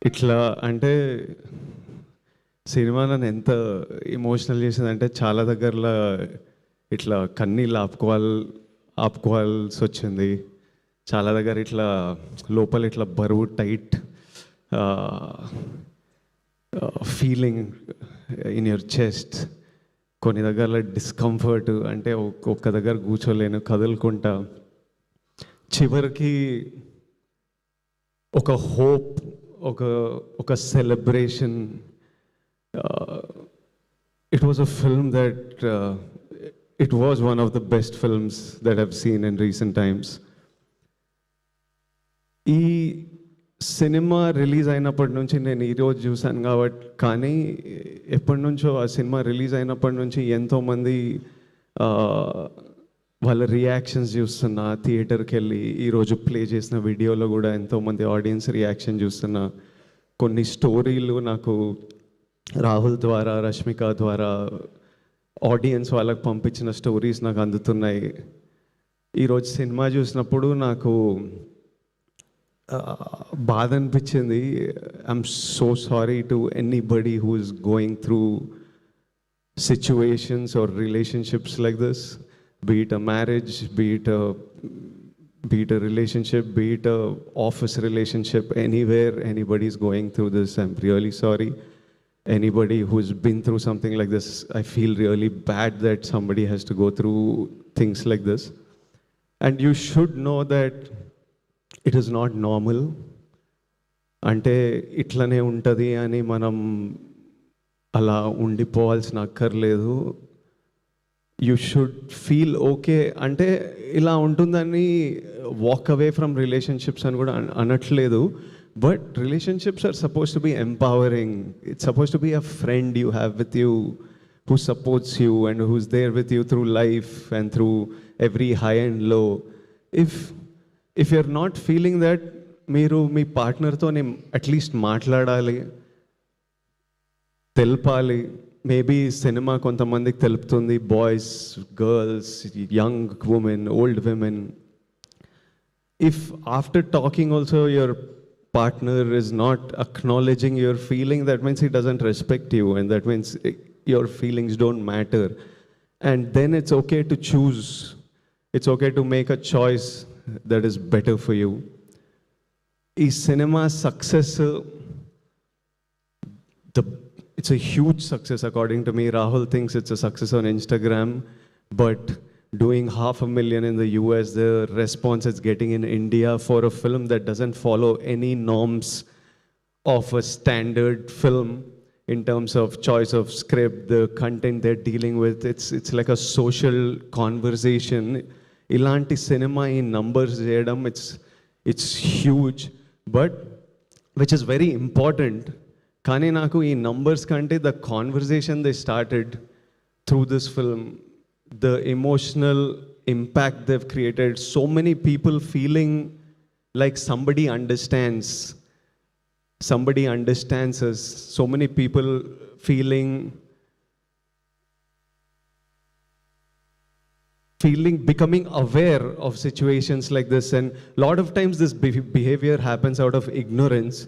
ఇట్లా అంటే సినిమా నన్ను ఎంత ఎమోషనల్ చేసిందంటే చాలా దగ్గరలో ఇట్లా కన్నీళ్ళు ఆపుకోవాల్సి వచ్చింది. చాలా దగ్గర ఇట్లా లోపల ఇట్లా బరువు tight feeling in your chest. కొన్ని దగ్గర డిస్కంఫర్ట్, అంటే ఒక్క దగ్గర కూర్చోలేను, కదులుకుంటా. చివరికి ఒక హోప్, ఒక celebration. It was a film that it was one of the best films that I've seen in recent times. ఈ సినిమా రిలీజ్ అయినప్పటి నుంచి నేను ఈరోజు చూశాను కాబట్టి, కానీ ఎప్పటి నుంచో ఆ సినిమా రిలీజ్ అయినప్పటి నుంచి ఎంతోమంది వాళ్ళ రియాక్షన్స్ చూస్తున్నా, థియేటర్కి వెళ్ళి ఈరోజు ప్లే చేసిన వీడియోలో కూడా ఎంతోమంది ఆడియన్స్ రియాక్షన్ చూస్తున్నా. కొన్ని స్టోరీలు నాకు రాహుల్ ద్వారా, రష్మిక ద్వారా, ఆడియన్స్ వాళ్ళకి పంపించిన స్టోరీస్ నాకు అందుతున్నాయి. ఈరోజు సినిమా చూసినప్పుడు నాకు బాధ అనిపించింది. I'm so sorry to anybody who is going through situations or relationships like this, be it a marriage, be it a relationship, be it a office relationship, anywhere anybody's going through this, I'm really sorry. Anybody who's been through something like this, I feel really bad that somebody has to go through things like this. And you should know that it is not normal. అంటే ఇట్లనే ఉంటుంది అని మనం అలా ఉండిపోవాల్సిన అక్కర్లేదు. You should feel okay. అంటే ఇలా ఉంటుందని వాక్ అవే ఫ్రమ్ రిలేషన్షిప్స్ అని కూడా అనట్లేదు. But relationships are suppose to be empowering. It's suppose to be a friend you have with you, who supports you and who's there with you through life and through every high and low. If you are not feeling that, మీరు మీ పార్ట్నర్తో at least మాట్లాడాలి, తెలపాలి. Maybe cinema కొంతమందికి తెలుపుతుంది, boys, girls, young women, old women. If after talking also your partner is not acknowledging your feeling, that means he doesn't respect you and that means your feelings don't matter. And then it's okay to choose, it's okay to make a choice that is better for you. ఈ cinema success, it's a huge success according to me. Rahul thinks it's a success on Instagram, but doing 500,000 in the US, the response it's getting in India for a film that doesn't follow any norms of a standard film in terms of choice of script, the content they're dealing with. It's like a social conversation. Ilanti cinema in numbers cheyadam, it's huge, but which is very important. కానీ నాకు ఈ numbers కంటే the conversation they started through this film, the emotional impact they've created, so many people feeling like somebody understands us, so many people feeling becoming aware of situations like this. And lot of times this behavior happens out of ignorance.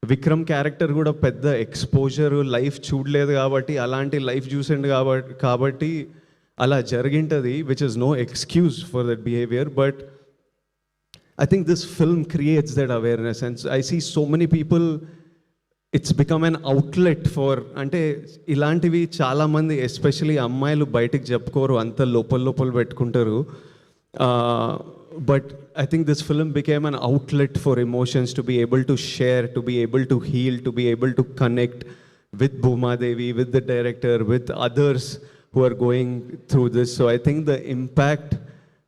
Vikram character కూడా పెద్ద exposure life చూడలేదు కాబట్టి, అలాంటి life చూసిండు కాబట్టి అలా జరిగింటుంది, which is no excuse for that behaviour. But I think this film creates that awareness and I see so many people, it's become an outlet for, అంటే ఇలాంటివి చాలామంది ఎస్పెషలీ అమ్మాయిలు బయటికి చెప్పుకోరు, అంత లోపల పెట్టుకుంటారు. But I think this film became an outlet for emotions, to be able to share, to be able to heal, to be able to connect with Bhuma Devi, with the director, with others who are going through this. So I think the impact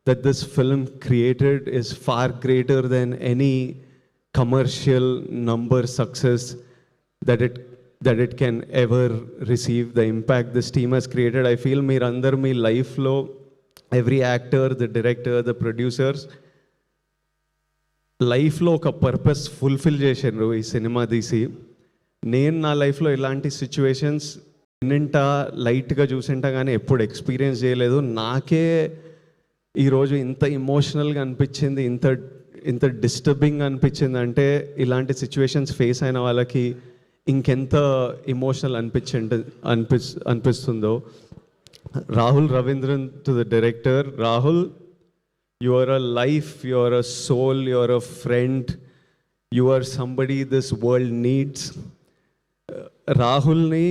that this film created is far greater than any commercial number success that it can ever receive. The impact this team has created, I feel meerandar mee life lo, every actor, the director, the producers, లైఫ్లో ఒక purpose fulfil చేసారు ఈ cinema తీసి. నేను నా లైఫ్లో ఇలాంటి situations వింటా, లైట్గా చూసింటా, కానీ ఎప్పుడు ఎక్స్పీరియన్స్ చేయలేదు. నాకే ఈరోజు ఇంత ఇమోషనల్గా అనిపించింది, ఇంత డిస్టర్బింగ్ అనిపించిందంటే ఇలాంటి సిచ్యువేషన్స్ ఫేస్ అయిన వాళ్ళకి ఇంకెంత ఎమోషనల్ అనిపిస్తుందో. Rahul Ravindran to the director. Rahul, you are a life, you are a soul, you are a friend, you are somebody this world needs. రాహుల్ని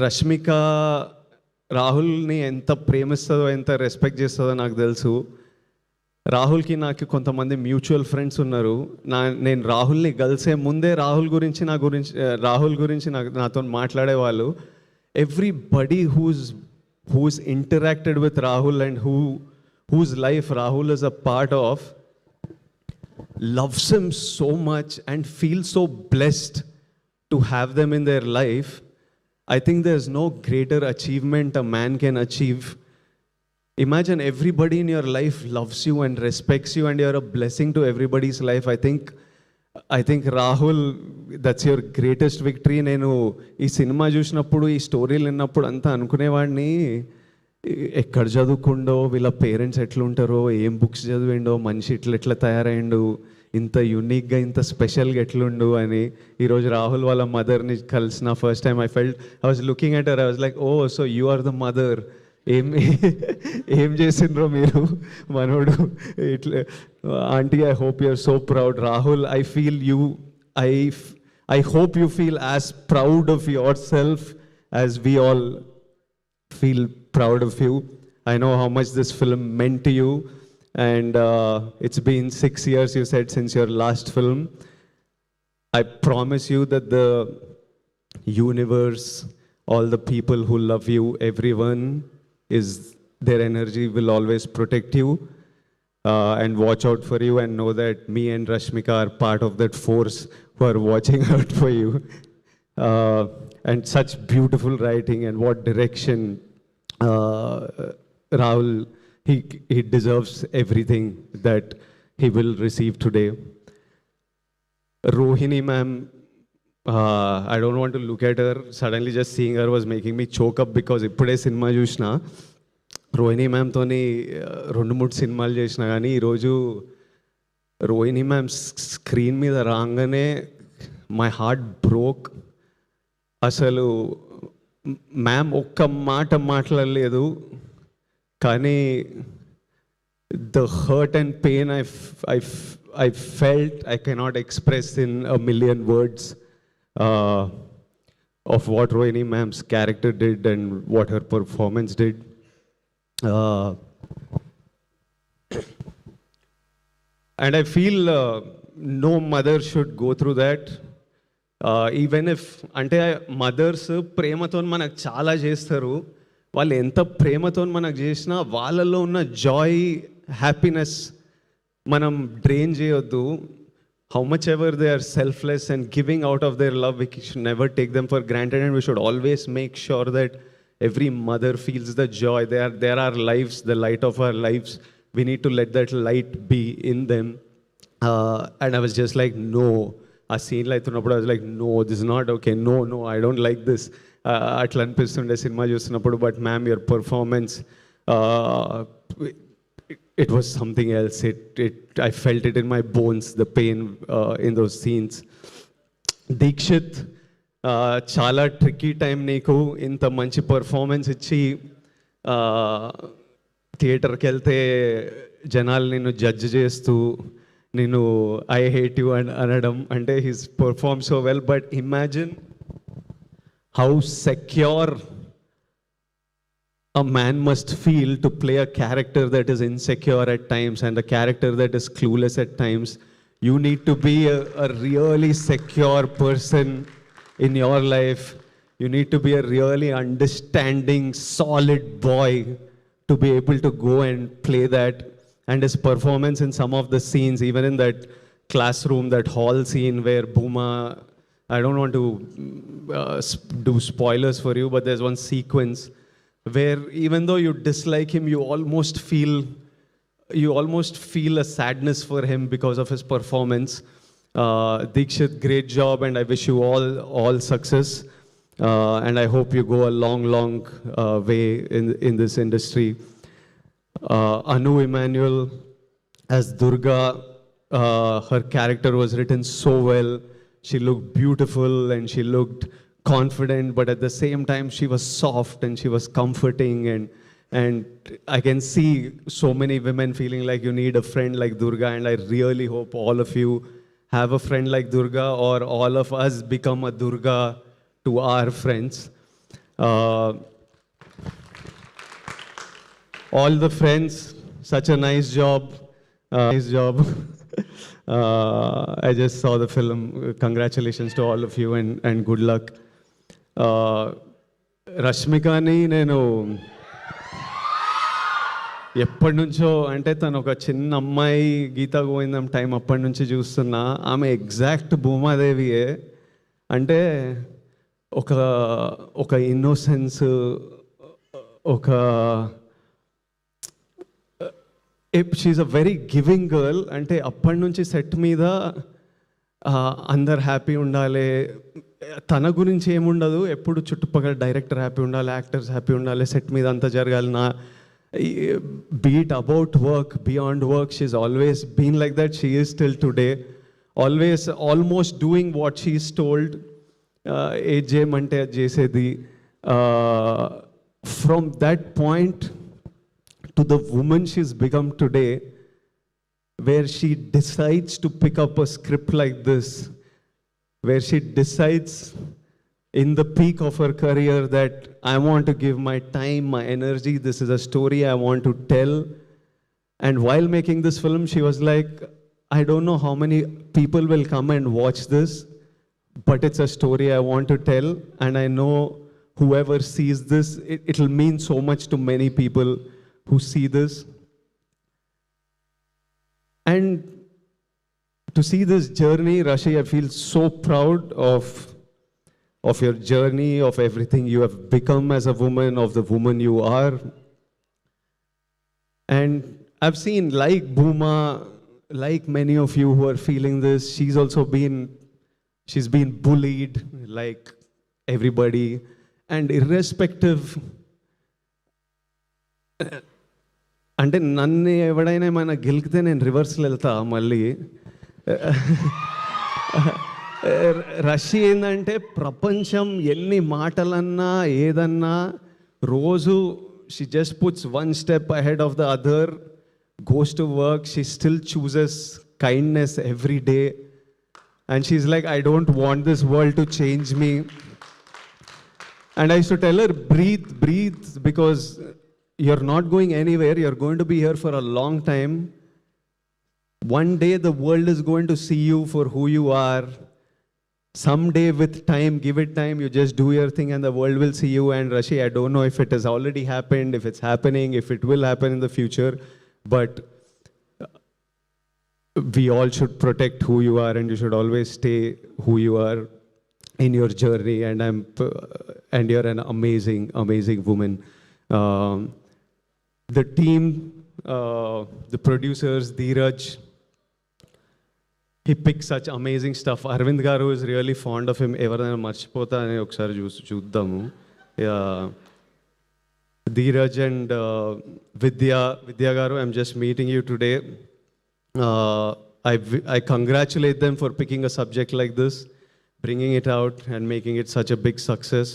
రష్మిక రాహుల్ని ఎంత ప్రేమిస్తుందో, ఎంత రెస్పెక్ట్ చేస్తుందో నాకు తెలుసు. రాహుల్కి నాకు కొంతమంది మ్యూచువల్ ఫ్రెండ్స్ ఉన్నారు. నేను రాహుల్ని కలిసే ముందే రాహుల్ గురించి నాతో మాట్లాడేవాళ్ళు. Everybody who's interacted with Rahul and whose life Rahul is a part of loves him so much and feels so blessed to have them in their life. I think there's no greater achievement a man can achieve. Imagine everybody in your life loves you and respects you and you're a blessing to everybody's life. I think Rahul, that's your greatest victory. నేను ఈ cinema చూసినప్పుడు, ఈ స్టోరీలు విన్నప్పుడు అంతా అనుకునేవాడిని, ఎక్కడ చదువుకుండో, వీళ్ళ పేరెంట్స్ ఎట్లుంటారో, ఏం బుక్స్ చదివిండో, మనిషి ఎట్లా తయారైండు, ఇంత యూనిక్గా ఇంత స్పెషల్గా ఎట్లుండు అని. ఈరోజు రాహుల్ వాళ్ళ మదర్ని కలిసిన first time I was looking at her. I was like, oh so you are the mother. ఏం చేసిండ్రో మీరు మనోడు ఇట్లా. Aunty, I hope you are so proud. Rahul, I feel you, I hope you feel as proud of yourself as we all feel proud of you. I know how much this film meant to you, and it's been 6 years, you said, since your last film. I promise you that the universe, all the people who love you, everyone is, their energy will always protect you and watch out for you, and know that me and Rashmika are part of that force who are watching out for you. And such beautiful writing, and what direction. Rahul, he deserves everything that he will receive today. Rohini ma'am, I don't want to look at her. Suddenly just seeing her was making me choke up, because ఇప్పుడే cinema చూసిన. రోహిణి మ్యామ్తోని 2-3 సినిమాలు చేసిన, కానీ ఈరోజు Rohini ma'am screen మీద రాగానే my heart broke. అసలు ma'am ఒక్క మాట మాట్లాడలేదు, కానీ the hurt and pain I felt I cannot express in a million words of what Rohini ma'am's character did and what her performance did. And I feel no mother should go through that. Even if, అంటే mothers ప్రేమతో మనకు చాలా చేస్తారు. వాళ్ళు ఎంత ప్రేమతో మనకు చేసినా వాళ్ళలో ఉన్న జాయ్, హ్యాపీనెస్ మనం డ్రైన్ చేయొద్దు. How much ever they are selfless and giving out of their love, we should never take them for granted, and we should always make sure that every mother feels the joy. They are our lives, the light of our lives. We need to let that light be in them. And I was just like, no. ఆ సీన్లో అవుతున్నప్పుడు I was like, no, this is not okay. No, I don't like this. అట్లా అనిపిస్తుండే cinema చూస్తున్నప్పుడు. But ma'am, your performance, it was something else. I felt it in my bones, the pain in those scenes. Dixit, చాలా tricky time నీకు. ఇంత మంచి performance ఇచ్చి థియేటర్కి వెళ్తే జనాలు నిన్ను జడ్జ్ చేస్తూ, నేను ఐ హేట్ యూ అనడం, అంటే he's perform so well. But imagine how secure a man must feel to play a character that is insecure at times and a character that is clueless at times. You need to be a really secure person in your life. You need to be a really understanding, solid boy to be able to go and play that. And his performance in some of the scenes, even in that classroom, that hall scene where Bhuma, I don't want to do spoilers for you, but there's one sequence where even though you dislike him, you almost feel a sadness for him because of his performance. Deekshit, great job, and I wish you all success. And I hope you go a long way in this industry. Anu Emmanuel, as Durga, her character was written so well. She looked beautiful and she looked confident, but at the same time she was soft and she was comforting, and I can see so many women feeling like you need a friend like Durga, and I really hope all of you have a friend like Durga, or all of us become a Durga to our friends. Uh, all the friends, such a nice job. Nice job. I just saw the film. Congratulations to all of you, and good luck. రష్మికని నేను ఎప్పటి నుంచో, అంటే తను ఒక చిన్న అమ్మాయి, గీతా గోవిందం time అప్పటి నుంచి చూస్తున్నా. ఆమె ఎగ్జాక్ట్ భూమాదేవియే. అంటే ఒక ఒక ఇన్నోసెన్స్, ఒక she's a very giving girl. అంటే అప్పటి నుంచి సెట్ మీద అందరు హ్యాపీ ఉండాలి, తన గురించి ఏముండదు, ఎప్పుడు చుట్టుపక్కల డైరెక్టర్ హ్యాపీ ఉండాలి, యాక్టర్స్ హ్యాపీ ఉండాలి, సెట్ మీద అంతా జరగాలి. Be it about work, beyond work, she's always been like that. She is still today always almost doing what she is told. ఏది చేయమంటే అది చేసేది. From that point to the woman she's become today, where she decides to pick up a script like this, where she decides in the peak of her career that I want to give my time, my energy, this is a story I want to tell. And while making this film, she was like, I don't know how many people will come and watch this, but it's a story I want to tell, and I know whoever sees this, it'll mean so much to many people who see this. And to see this journey, Rashi, I feel so proud of your journey, of everything you have become as a woman, of the woman you are. And I've seen, like Bhuma, like many of you who are feeling this, she's been bullied like everybody. And irrespective, అంటే నన్ను ఎవడైనా ఏమైనా గెలికితే నేను రివర్స్లో వెళ్తా మళ్ళీ. రష్య ఏంటంటే ప్రపంచం ఎన్ని మాటలన్నా ఏదన్నా రోజు she just puts one step ahead of the other, goes to work, she still chooses kindness every day, and she's like, I don't want this world to change me. And I used to tell her, breathe, because you're not going anywhere. You're going to be here for a long time. One day the world is going to see you for who you are. Someday, with time, give it time, you just do your thing and the world will see you. And Rashi, I don't know if it has already happened, if it's happening, if it will happen in the future, but we all should protect who you are, and you should always stay who you are in your journey. And you're an amazing woman. The team, the producers, Dheeraj, he picks such amazing stuff. Arvind garu is really fond of him. Evaraina marchipota ani okkari chuddamu. Dheeraj and Vidya garu, I'm just meeting you today. I congratulate them for picking a subject like this, bringing it out and making it such a big success.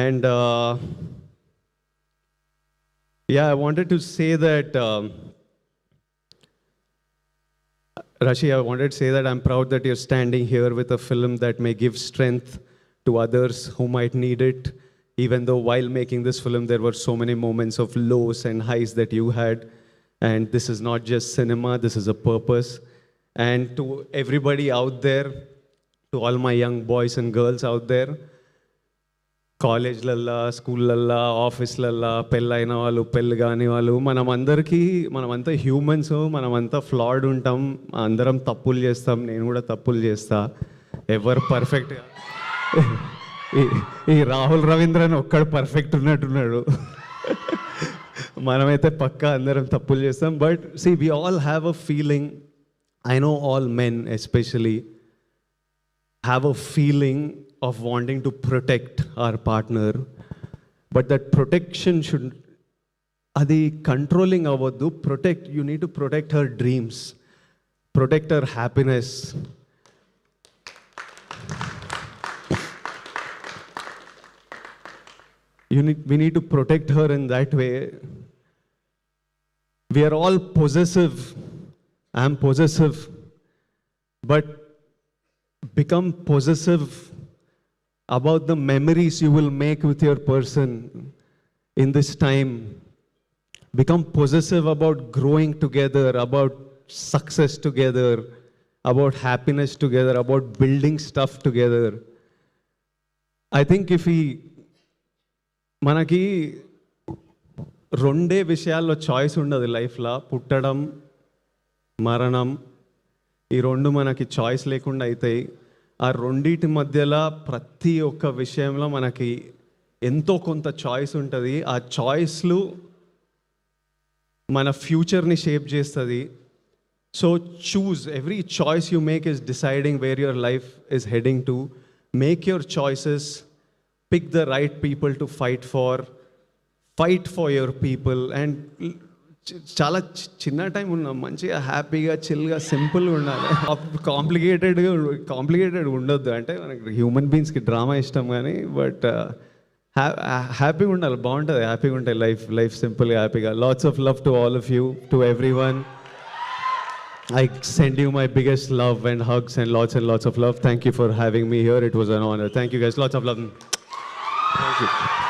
And I wanted to say that, Rashi, I wanted to say that I'm proud that you're standing here with a film that may give strength to others who might need it, even though while making this film, there were so many moments of lows and highs that you had. And this is not just cinema, this is a purpose. And to everybody out there, to all my young boys and girls out there, కాలేజ్లల్లా, స్కూళ్ళల్లా, ఆఫీస్లల్లా, పెళ్ళైన వాళ్ళు, పెళ్ళి కాని వాళ్ళు, మనమంతా humans, మనమంతా ఫ్లాడ్ ఉంటాం, అందరం తప్పులు చేస్తాం, నేను కూడా తప్పులు చేస్తా. ఎవరు పర్ఫెక్ట్? ఈ రాహుల్ రవీంద్రన్ ఒక్కడు పర్ఫెక్ట్ ఉన్నట్టున్నాడు. మనమైతే పక్కా అందరం తప్పులు చేస్తాం. But see, we all have a feeling. I know all men especially have a feeling of wanting to protect our partner, but that protection అది కంట్రోలింగ్ అవ్వద్దు. You need to protect her dreams, protect her happiness. We need to protect her in that way. We are all possessive. I am possessive. But become possessive about the memories you will make with your person in this time. Become possessive about growing together, about success together, about happiness together, about building stuff together. I think if we మనకి రెండే విషయాల్లో choice ఉండదు లైఫ్లో, పుట్టడం, మరణం. ఈ రెండు మనకి చాయిస్ లేకుండా అవుతాయి. ఆ రెండింటి మధ్యలో ప్రతి ఒక్క విషయంలో మనకి ఎంతో కొంత చాయిస్ ఉంటుంది. ఆ చాయిస్లు మన ఫ్యూచర్ని షేప్ చేస్తుంది. So choose, every choice you make is deciding where your life is heading to. Make your choices, pick the right people to fight for your people. And చాలా చిన్న టైం ఉన్నాం, మంచిగా హ్యాపీగా చిల్గా సింపుల్గా ఉండాలి. కాంప్లికేటెడ్ ఉండొద్దు. అంటే మనకి హ్యూమన్ బీయింగ్స్కి డ్రామా ఇష్టం కానీ, బట్ హ్యాపీగా ఉండాలి, బాగుంటుంది, హ్యాపీగా ఉంటాయి లైఫ్ సింపుల్గా హ్యాపీగా. Lots of love to all of you, to every one. I send you my biggest love and hugs and lots of love. Thank you for having me here. It was an honor. Thank you guys. Lots of love. Thank you.